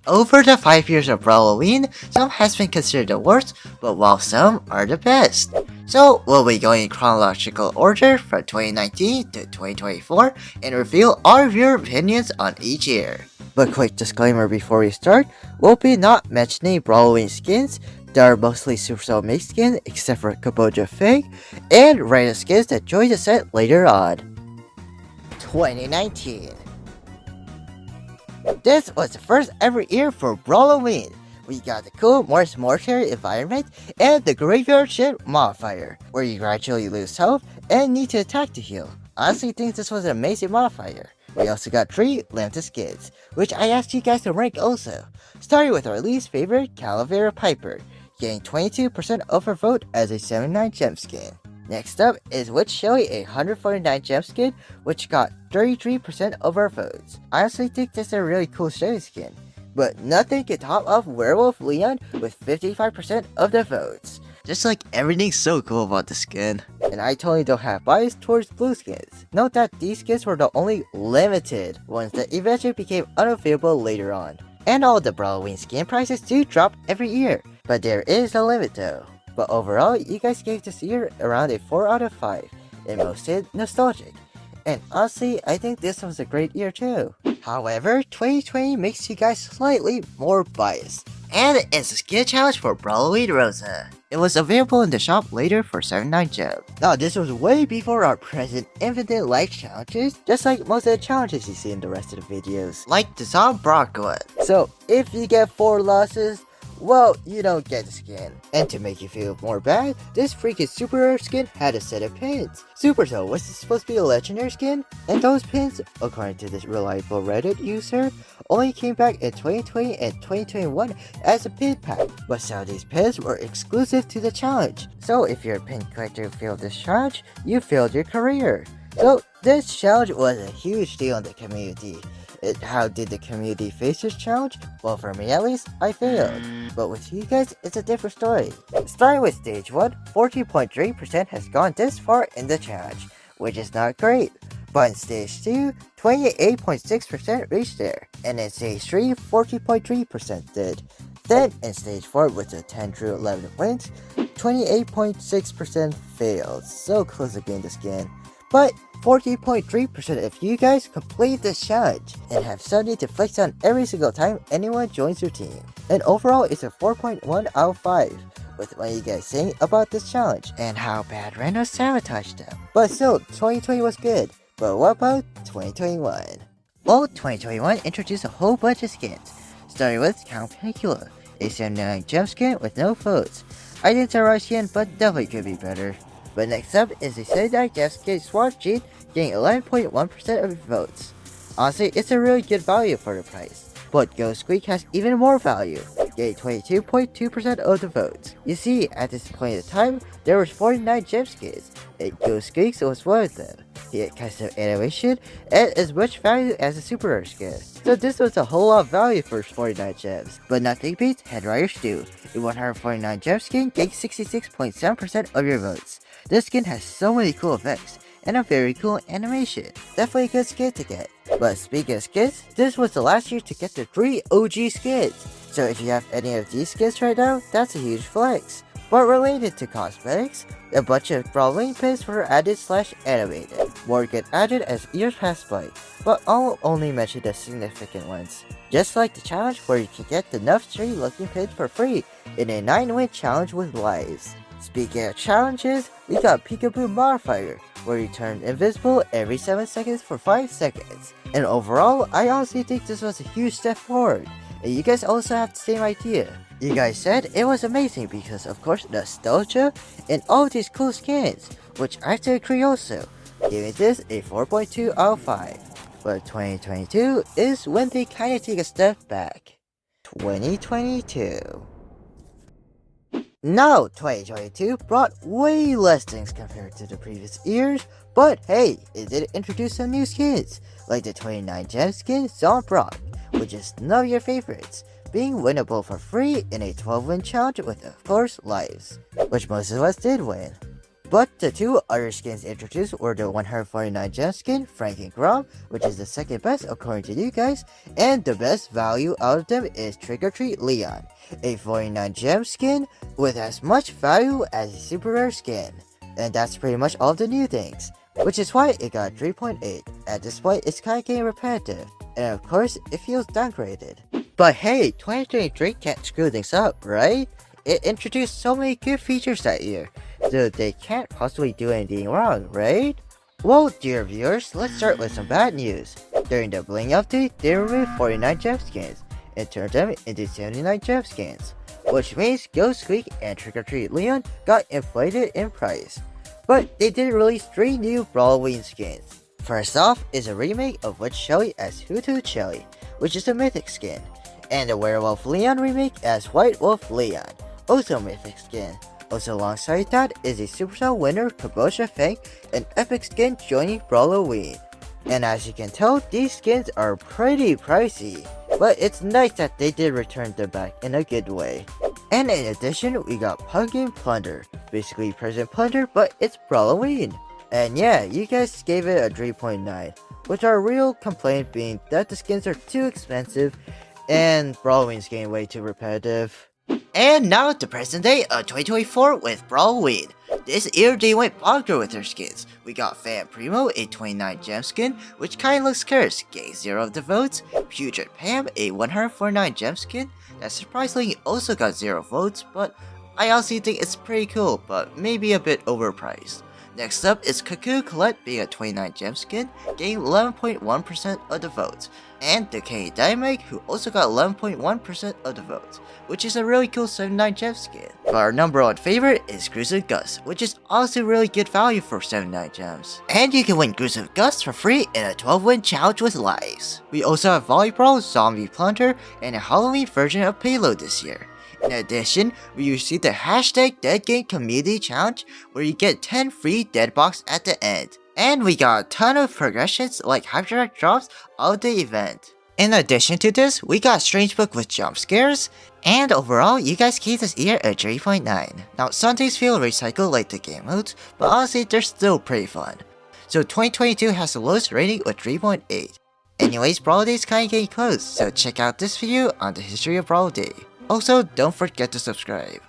Over the 5 years of Brawl-O-Ween, some has been considered the worst, but while some are the best. So we'll be going in chronological order from 2019 to 2024 and reveal our viewer opinions on each year. But quick disclaimer before we start, we'll be not mentioning Brawl-O-Ween skins. They are mostly Supercell mixed skins except for Kaboja Fig and random skins that join the set later on. 2019. This was the first ever year for Brawl-O-Ween. We got the cool Morse Mortuary environment and the Graveyard Shift modifier, where you gradually lose health and need to attack to heal. I honestly think this was an amazing modifier. We also got 3 limited skins, which I asked you guys to rank also, starting with our least favorite, Calavera Piper, getting 22% overvote as a 79 gem skin. Next up is Witch Shelly, a 149 gem skin, which got 33% of our votes. I honestly think this is a really cool Shelly skin, but nothing can top off Werewolf Leon with 55% of the votes. Just like everything's so cool about the skin. And I totally don't have bias towards blue skins. Note that these skins were the only limited ones that eventually became unavailable later on. And all the Brawl-O-Ween skin prices do drop every year, but there is a limit though. But overall, you guys gave this year around a 4 out of 5, and most did nostalgic. And honestly, I think this was a great year too. However, 2020 makes you guys slightly more biased. And it's a skin challenge for Brawl-O-Ween Rosa. It was available in the shop later for 79 gems. Now this was way before our present infinite life challenges, just like most of the challenges you see in the rest of the videos. Like the Zom Brock one. So if you get 4 losses, well, you don't get the skin. And to make you feel more bad, this freaking super rare skin had a set of pins. Supercell, was this supposed to be a legendary skin? And those pins, according to this reliable Reddit user, only came back in 2020 and 2021 as a pin pack. But some of these pins were exclusive to the challenge. So if you're a pin collector who failed this challenge, you failed your career. So this challenge was a huge deal in the community. How did the community face this challenge? Well, for me at least, I failed. But with you guys, it's a different story. Starting with stage 1, 14.3% has gone this far in the challenge, which is not great. But in stage 2, 28.6% reached there, and in stage 3, 40.3% did. Then in stage 4, with the 10 through 11 wins, 28.6% failed. So close to getting the skin. But 40.3% of you guys complete this challenge and have something to flex on every single time anyone joins your team. And overall, it's a 4.1 out of 5, with what you guys saying about this challenge and how bad Random sabotaged them. But still, 2020 was good. But what about 2021? Well, 2021 introduced a whole bunch of skins, starting with Count Panicula, a 79 gem skin with no votes. I think it's a right skin, but definitely could be better. But next up is the 79 gem skin Sword Jean, getting 11.1% of the votes. Honestly, it's a really good value for the price. But Ghost Squeak has even more value, getting 22.2% of the votes. You see, at this point in time, there was 49 gem skins, and Ghost Squeak was one of them. He had custom animation and as much value as a super rare skin. So this was a whole lot of value for 49 gems. But nothing beats Head Rider Stew, a 149 gem skin getting 66.7% of your votes. This skin has so many cool effects and a very cool animation. Definitely a good skin to get. But speaking of skins, this was the last year to get the 3 OG skins. So if you have any of these skins right now, that's a huge flex. But related to cosmetics, a bunch of Brawl-O-Ween pins were added / animated. More get added as years pass by, but I'll only mention the significant ones. Just like the challenge where you can get the Nuff Tree looking pin for free in a 9-win challenge with lives. Speaking of challenges, we got Peekaboo Modifier, where you turn invisible every 7 seconds for 5 seconds. And overall, I honestly think this was a huge step forward. And you guys also have the same idea. You guys said it was amazing because of course nostalgia and all these cool skins, which I still agree also, giving this a 4.2 out of 5. But 2022 is when they kinda take a step back. 2022. Now, 2022 brought way less things compared to the previous years, but hey, it did introduce some new skins, like the 29 gem skin Zom Brock, which is none of your favorites, being winnable for free in a 12-win challenge with, of course, lives, which most of us did win. But the two other skins introduced were the 149 gem skin, Frank and Grom, which is the second best according to you guys, and the best value out of them is Trick or Treat Leon, a 49 gem skin with as much value as a super rare skin. And that's pretty much all the new things, which is why it got 3.8, at this point it's kinda getting repetitive, and of course it feels downgraded. But hey, 2023 can't screw things up, right? It introduced so many good features that year, so they can't possibly do anything wrong, right? Well, dear viewers, let's start with some bad news. During the Bling update, they removed 49 gem skins and turned them into 79 gem skins, which means Ghost Squeak and Trick or Treat Leon got inflated in price. But they did release 3 new Brawl-O-Ween skins. First off is a remake of Witch Shelly as Hoothoot Shelly, which is a mythic skin, and the Werewolf Leon remake as White Wolf Leon, also a mythic skin. Also alongside that is a Supercell winner Kabosha Fang, an epic skin joining Brawl-O-Ween. And as you can tell, these skins are pretty pricey, but it's nice that they did return them back in a good way. And in addition, we got Pumpkin Plunder, basically Present Plunder, but it's Brawl-O-Ween. And yeah, you guys gave it a 3.9, with our real complaint being that the skins are too expensive and Brawl-O-Ween's getting way too repetitive. And now the present day of 2024 with Brawl-O-Ween. This year they went bonkers with their skins. We got Fan Primo, a 29 gem skin, which kinda looks cursed, getting 0 of the votes. Putrid Pam, a 149 gem skin, that surprisingly also got 0 votes, but I honestly think it's pretty cool, but maybe a bit overpriced. Next up is Cuckoo Colette being a 29 gem skin, getting 11.1% of the votes, and Decay Dynamite, who also got 11.1% of the votes, which is a really cool 79 gem skin. But our number 1 favorite is Gruesome Gus, which is honestly really good value for 79 gems. And you can win Gruesome Gus for free in a 12-win challenge with lives. We also have Volleyball, Zombie Plunder, and a Halloween version of Payload this year. In addition, we received the hashtag #DeadGame Community Challenge, where you get 10 free dead box at the end. And we got a ton of progressions like hyperdirect drops of the event. In addition to this, we got Strange Book with jump scares, and overall, you guys gave this year a 3.9. Now, some things feel recycled like the game modes, but honestly, they're still pretty fun. So 2022 has the lowest rating with 3.8. Anyways, Brawl Day is kinda getting close, so check out this video on the history of Brawl Day. Also, don't forget to subscribe.